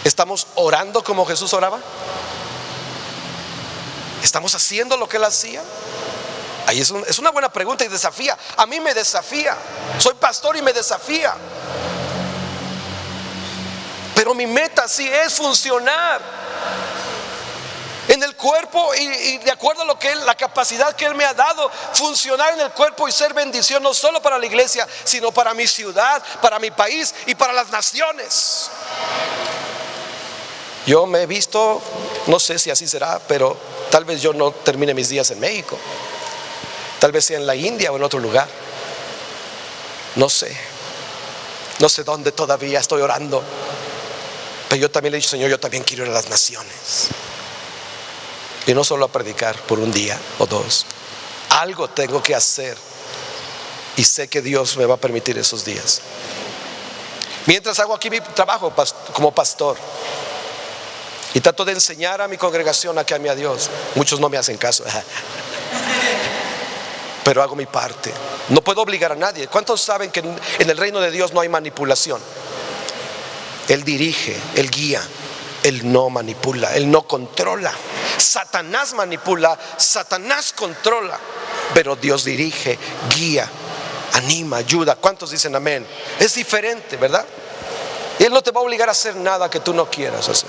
¿Estamos orando como Jesús oraba? ¿Estamos haciendo lo que Él hacía? Ahí es una buena pregunta y desafía. A mí me desafía. Soy pastor y me desafía. Pero mi meta sí es funcionar en el cuerpo y de acuerdo a la capacidad que Él me ha dado, funcionar en el cuerpo y ser bendición no solo para la iglesia, sino para mi ciudad, para mi país y para las naciones. Yo me he visto, no sé si así será, pero tal vez yo no termine mis días en México, tal vez sea en la India o en otro lugar. No sé dónde todavía, estoy orando. Pero yo también le he dicho: Señor, yo también quiero ir a las naciones, y no solo a predicar por un día o dos. Algo tengo que hacer, y sé que Dios me va a permitir esos días. Mientras hago aquí mi trabajo como pastor, y trato de enseñar a mi congregación a que ame a Dios. Muchos no me hacen caso, pero hago mi parte. No puedo obligar a nadie. ¿Cuántos saben que en el reino de Dios no hay manipulación? Él dirige, Él guía, Él no manipula, Él no controla. Satanás manipula, Satanás controla, pero Dios dirige, guía, anima, ayuda. ¿Cuántos dicen amén? Es diferente, ¿verdad? Y Él no te va a obligar a hacer nada que tú no quieras hacer.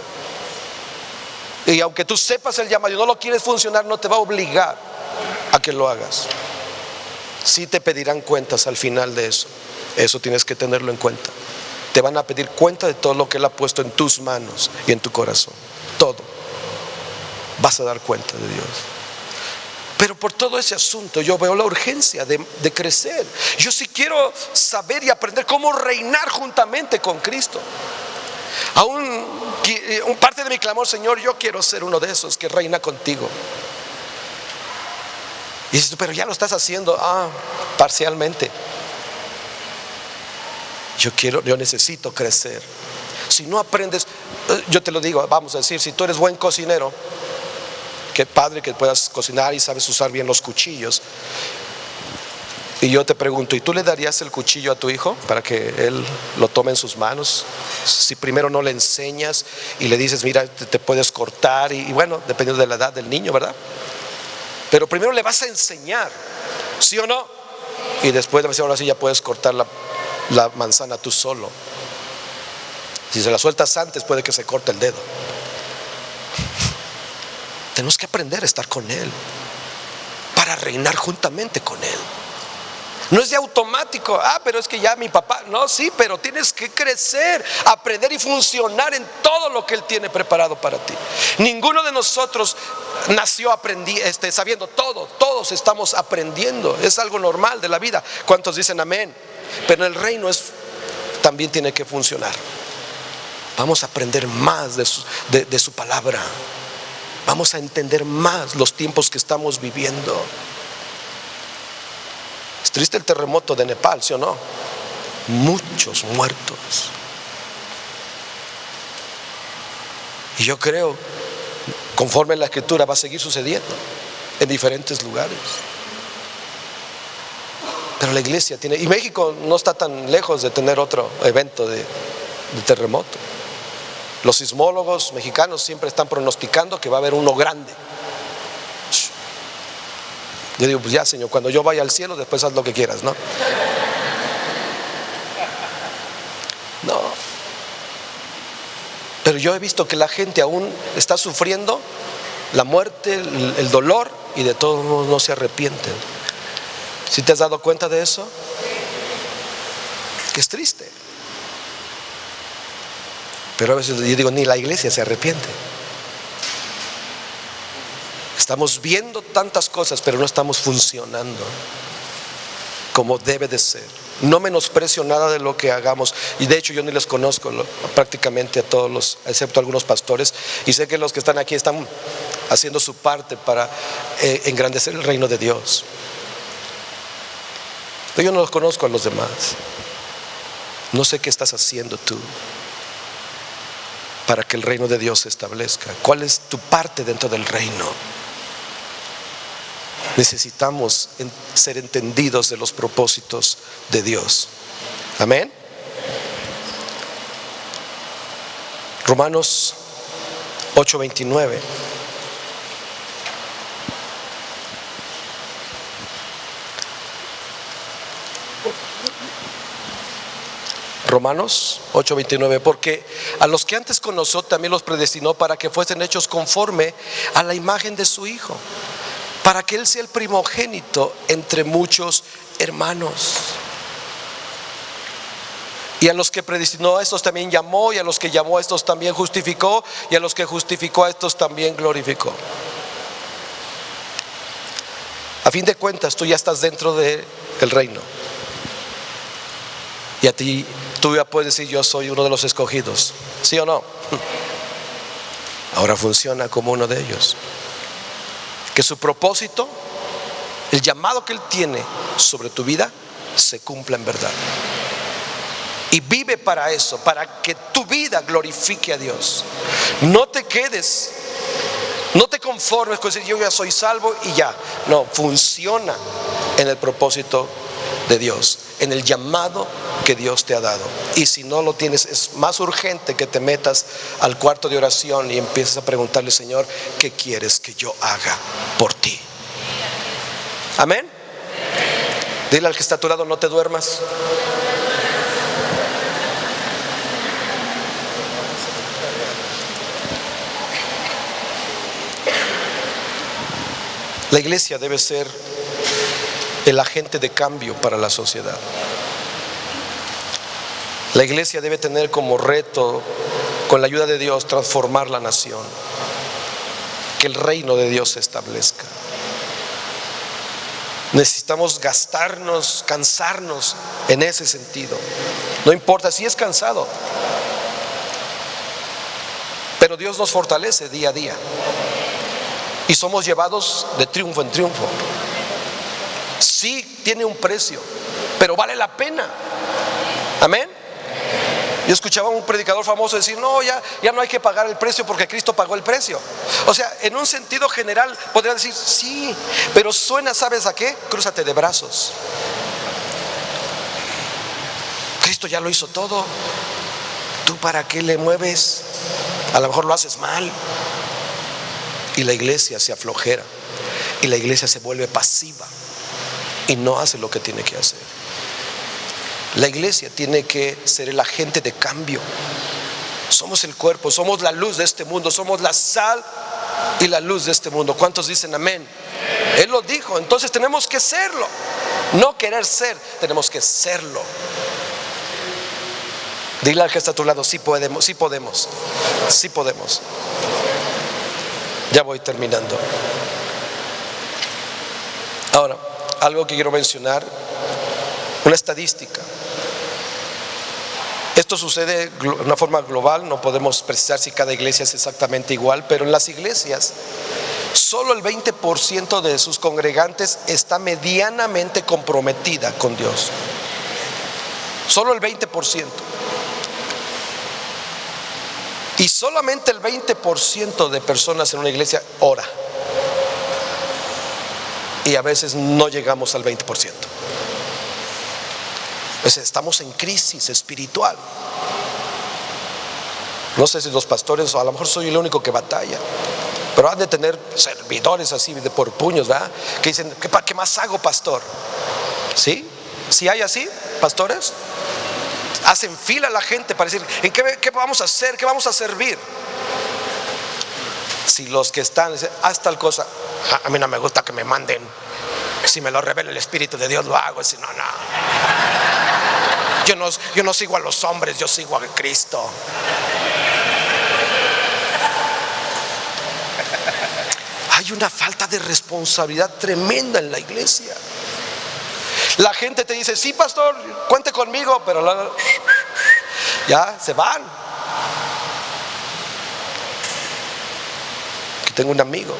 Y aunque tú sepas el llamado y no lo quieres funcionar, no te va a obligar a que lo hagas. Sí te pedirán cuentas al final de eso. Eso tienes que tenerlo en cuenta. Te van a pedir cuenta de todo lo que Él ha puesto en tus manos y en tu corazón. Todo. Vas a dar cuenta de Dios. Pero por todo ese asunto yo veo la urgencia de crecer. Yo sí quiero saber y aprender cómo reinar juntamente con Cristo. Aún parte de mi clamor: Señor, yo quiero ser uno de esos que reina contigo. Y dices: pero ya lo estás haciendo. Parcialmente. Yo necesito crecer. Si no aprendes, yo te lo digo, vamos a decir, si tú eres buen cocinero, qué padre que puedas cocinar y sabes usar bien los cuchillos. Y yo te pregunto: ¿y tú le darías el cuchillo a tu hijo para que él lo tome en sus manos? Si primero no le enseñas y le dices: mira, te puedes cortar, y bueno, dependiendo de la edad del niño, ¿verdad? Pero primero le vas a enseñar, ¿sí o no? Y después de decir: ahora sí ya puedes cortar la manzana tú solo. Si se la sueltas antes, puede que se corte el dedo. Tenemos que aprender a estar con Él para reinar juntamente con Él. No es de automático: pero es que ya mi papá. No, sí, pero tienes que crecer, aprender y funcionar en todo lo que Él tiene preparado para ti. Ninguno de nosotros nació sabiendo todo. Todos estamos aprendiendo. Es algo normal de la vida. ¿Cuántos dicen amén? Pero en el reino también tiene que funcionar. Vamos a aprender más de su palabra. Vamos a entender más los tiempos que estamos viviendo. Es triste el terremoto de Nepal, ¿sí o no? Muchos muertos. Y yo creo, conforme a la Escritura, va a seguir sucediendo en diferentes lugares. Pero la iglesia tiene, y México no está tan lejos de tener otro evento de terremoto. Los sismólogos mexicanos siempre están pronosticando que va a haber uno grande. Yo digo: pues ya, Señor, cuando yo vaya al cielo, después haz lo que quieras, ¿no? No. Pero yo he visto que la gente aún está sufriendo la muerte, el dolor, y de todos modos no se arrepienten. ¿Sí te has dado cuenta de eso? Que es triste. Pero a veces yo digo: ni la iglesia se arrepiente. Estamos viendo tantas cosas, pero no estamos funcionando como debe de ser. No menosprecio nada de lo que hagamos, y de hecho yo ni les conozco prácticamente a todos excepto algunos pastores, y sé que los que están aquí están haciendo su parte para engrandecer el reino de Dios. Pero yo no los conozco a los demás. No sé qué estás haciendo tú para que el reino de Dios se establezca. ¿Cuál es tu parte dentro del reino? Necesitamos ser entendidos de los propósitos de Dios. Amén. Romanos 8:29. Romanos 8:29. Porque a los que antes conoció también los predestinó para que fuesen hechos conforme a la imagen de su Hijo, para que Él sea el primogénito entre muchos hermanos. Y a los que predestinó a estos también llamó, y a los que llamó a estos también justificó, y a los que justificó a estos también glorificó. A fin de cuentas, tú ya estás dentro del reino. Y a ti, tú ya puedes decir: yo soy uno de los escogidos. ¿Sí o no? Ahora funciona como uno de ellos. Que su propósito, el llamado que Él tiene sobre tu vida, se cumpla en verdad. Y vive para eso, para que tu vida glorifique a Dios. No te quedes, no te conformes con decir: yo ya soy salvo y ya. No, funciona en el propósito de Dios, en el llamado que Dios te ha dado. Y si no lo tienes, es más urgente que te metas al cuarto de oración y empieces a preguntarle: Señor, ¿qué quieres que yo haga por ti? Amén. Dile al que está a tu lado: no te duermas. La iglesia debe ser el agente de cambio para la sociedad. La iglesia debe tener como reto, con la ayuda de Dios, transformar la nación, que el reino de Dios se establezca. Necesitamos gastarnos, cansarnos en ese sentido. No importa si es cansado, pero Dios nos fortalece día a día y somos llevados de triunfo en triunfo. Sí, tiene un precio, pero vale la pena. Amén. Yo escuchaba a un predicador famoso decir: no, ya no hay que pagar el precio porque Cristo pagó el precio. O sea, en un sentido general podría decir sí, pero suena, ¿sabes a qué? Crúzate de brazos. Cristo ya lo hizo todo. ¿Tú para qué le mueves? A lo mejor lo haces mal. Y la iglesia se aflojera, y la iglesia se vuelve pasiva y no hace lo que tiene que hacer. La iglesia tiene que ser el agente de cambio. Somos el cuerpo, somos la luz de este mundo, somos la sal y la luz de este mundo. ¿Cuántos dicen amén? Él lo dijo, entonces tenemos que serlo. No querer ser, tenemos que serlo. Dile al que está a tu lado: sí podemos, sí podemos, sí podemos. Ya voy terminando. Ahora, algo que quiero mencionar, una estadística. Esto sucede de una forma global, no podemos precisar si cada iglesia es exactamente igual, pero en las iglesias solo el 20% de sus congregantes está medianamente comprometida con Dios. Solo el 20%. Y solamente el 20% de personas en una iglesia ora. Y a veces no llegamos al 20%. Pues estamos en crisis espiritual. No sé si los pastores, o a lo mejor soy el único que batalla, pero han de tener servidores así de por puños, ¿verdad? Que dicen: ¿qué más hago, pastor? ¿Sí? ¿Sí hay así, pastores? Hacen fila la gente para decir: ¿en qué vamos a hacer? ¿Qué vamos a servir? Si los que están dicen: haz tal cosa, a mí no me gusta que me manden. Si me lo revela el Espíritu de Dios, lo hago. Si no, no. Yo no sigo a los hombres, yo sigo a Cristo. Hay una falta de responsabilidad tremenda en la iglesia. La gente te dice: sí, pastor, cuente conmigo, pero ya se van. Aquí tengo un amigo,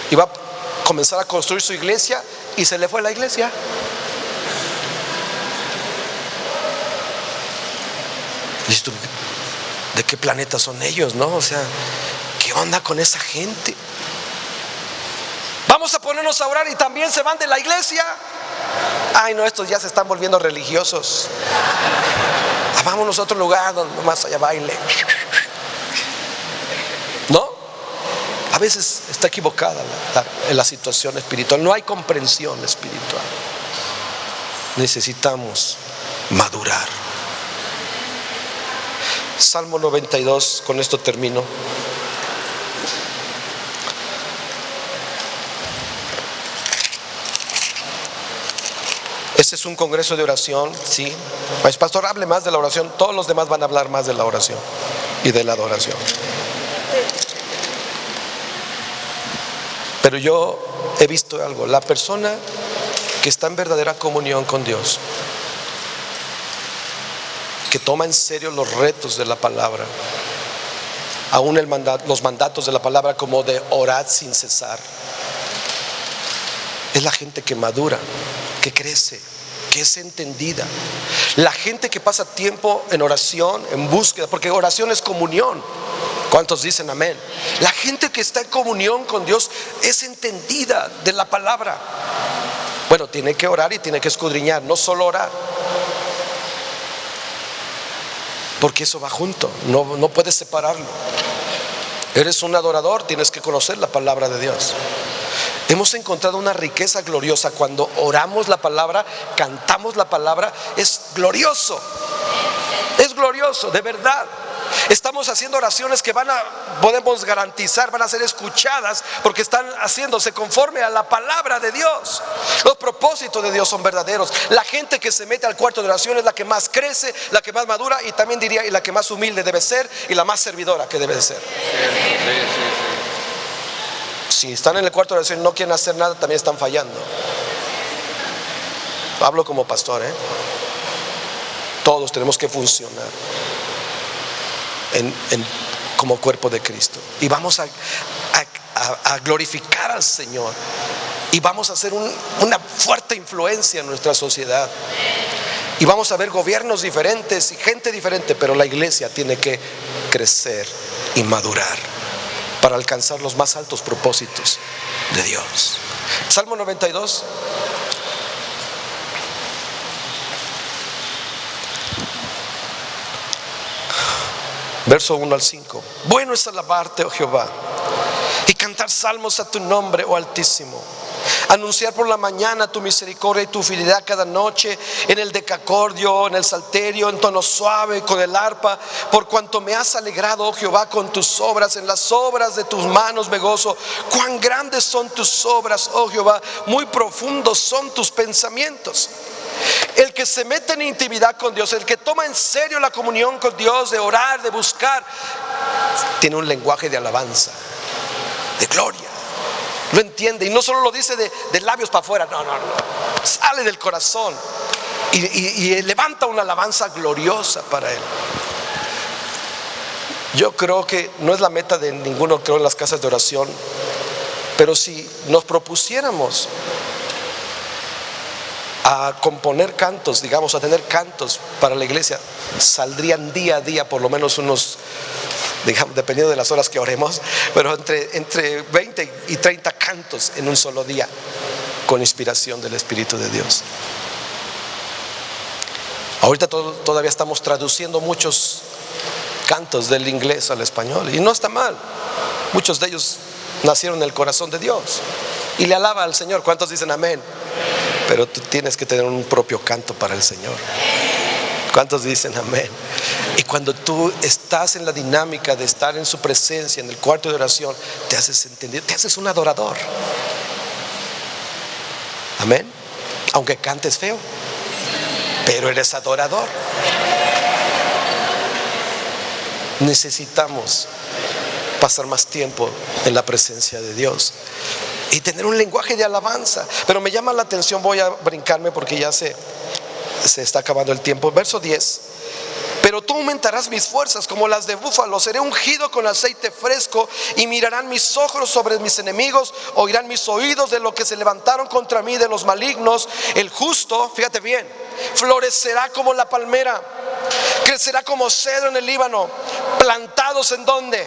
iba a comenzar a construir su iglesia y se le fue la iglesia. Y dices tú: ¿de qué planeta son ellos, no? O sea, ¿qué onda con esa gente? Vamos a ponernos a orar y también se van de la iglesia. Ay, no, estos ya se están volviendo religiosos. Vámonos a otro lugar donde más haya baile. ¿No? A veces está equivocada la situación espiritual. No hay comprensión espiritual. Necesitamos madurar. Salmo 92, con esto termino. Este es un congreso de oración, sí. Pues, pastor, hable más de la oración. Todos los demás van a hablar más de la oración y de la adoración. Pero yo he visto algo: la persona que está en verdadera comunión con Dios, que toma en serio los retos de la palabra, aún los mandatos de la palabra, como de orar sin cesar, es la gente que madura, que crece, que es entendida. La gente que pasa tiempo en oración, en búsqueda, porque oración es comunión. ¿Cuántos dicen amén? La gente que está en comunión con Dios es entendida de la palabra. Bueno, tiene que orar y tiene que escudriñar, no solo orar, porque eso va junto, no puedes separarlo. Eres un adorador, tienes que conocer la palabra de Dios. Hemos encontrado una riqueza gloriosa cuando oramos la palabra, cantamos la palabra. Es glorioso, de verdad. Estamos haciendo oraciones que podemos garantizar, van a ser escuchadas, porque están haciéndose conforme a la palabra de Dios. Los propósitos de Dios son verdaderos. La gente que se mete al cuarto de oración es la que más crece, la que más madura, y también diría, y la que más humilde debe ser, y la más servidora que debe de ser. Si están en el cuarto de oración y no quieren hacer nada, también están fallando. Hablo como pastor, Todos tenemos que funcionar como cuerpo de Cristo, y vamos a glorificar al Señor, y vamos a hacer una fuerte influencia en nuestra sociedad, y vamos a ver gobiernos diferentes y gente diferente, pero la iglesia tiene que crecer y madurar para alcanzar los más altos propósitos de Dios. Salmo 92. Verso 1 al 5. Bueno es alabarte, oh Jehová, y cantar salmos a tu nombre, oh Altísimo. Anunciar por la mañana tu misericordia y tu fidelidad cada noche, en el decacordio, en el salterio, en tono suave, con el arpa. Por cuanto me has alegrado, oh Jehová, con tus obras, en las obras de tus manos me gozo. Cuán grandes son tus obras, oh Jehová, muy profundos son tus pensamientos. El que se mete en intimidad con Dios, el que toma en serio la comunión con Dios, de orar, de buscar, tiene un lenguaje de alabanza, de gloria. Lo entiende, y no solo lo dice de labios para afuera, no, sale del corazón y levanta una alabanza gloriosa para Él. Yo creo que no es la meta de ninguno, creo, en las casas de oración, pero si nos propusiéramos a componer cantos, digamos, a tener cantos para la iglesia, saldrían día a día por lo menos unos, digamos, dependiendo de las horas que oremos, pero entre 20 y 30 cantos en un solo día, con inspiración del Espíritu de Dios. Ahorita todavía estamos traduciendo muchos cantos del inglés al español, y no está mal. Muchos de ellos nacieron en el corazón de Dios y le alaba al Señor. ¿Cuántos dicen amén? Pero tú tienes que tener un propio canto para el Señor. ¿Cuántos dicen amén? Y cuando tú estás en la dinámica de estar en su presencia, en el cuarto de oración, te haces entendido, te haces un adorador. Amén. Aunque cantes feo, pero eres adorador. Necesitamos pasar más tiempo en la presencia de Dios y tener un lenguaje de alabanza. Pero me llama la atención, voy a brincarme porque ya se está acabando el tiempo. Verso 10. Pero tú aumentarás mis fuerzas como las de búfalo, seré ungido con aceite fresco, y mirarán mis ojos sobre mis enemigos, oirán mis oídos de lo que se levantaron contra mí, de los malignos. El justo, fíjate bien, florecerá como la palmera, crecerá como cedro en el Líbano. Plantados ¿en dónde?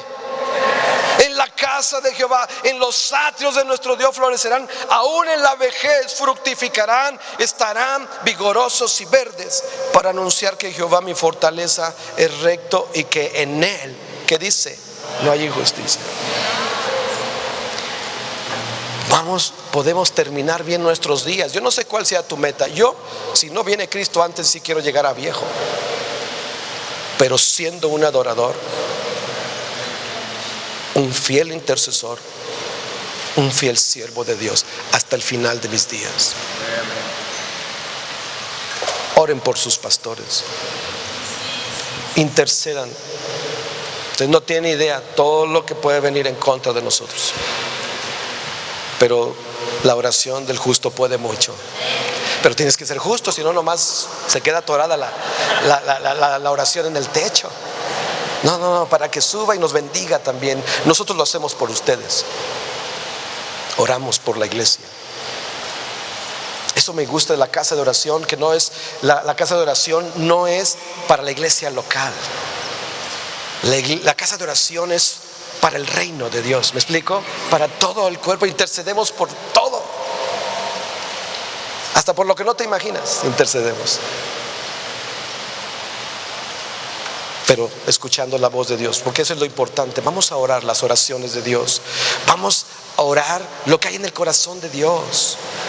En la casa de Jehová, en los atrios de nuestro Dios florecerán. Aún en la vejez fructificarán, estarán vigorosos y verdes, para anunciar que Jehová mi fortaleza es recto, y que en él, ¿qué dice? No hay injusticia. Podemos terminar bien nuestros días. Yo no sé cuál sea tu meta. Yo, si no viene Cristo antes, sí quiero llegar a viejo, pero siendo un adorador, un fiel intercesor, un fiel siervo de Dios hasta el final de mis días. Oren por sus pastores, intercedan. Ustedes no tienen idea todo lo que puede venir en contra de nosotros, pero La oración del justo puede mucho. Pero tienes que ser justo, si no nomás se queda atorada la oración en el techo. No, para que suba y nos bendiga también. Nosotros lo hacemos por ustedes. Oramos por la iglesia. Eso me gusta de la casa de oración, que no es, la casa de oración no es para la iglesia local. La casa de oración es para el reino de Dios. ¿Me explico? Para todo el cuerpo. Intercedemos por todo. Hasta por lo que no te imaginas, intercedemos. Pero escuchando la voz de Dios, porque eso es lo importante. Vamos a orar las oraciones de Dios. Vamos a orar lo que hay en el corazón de Dios.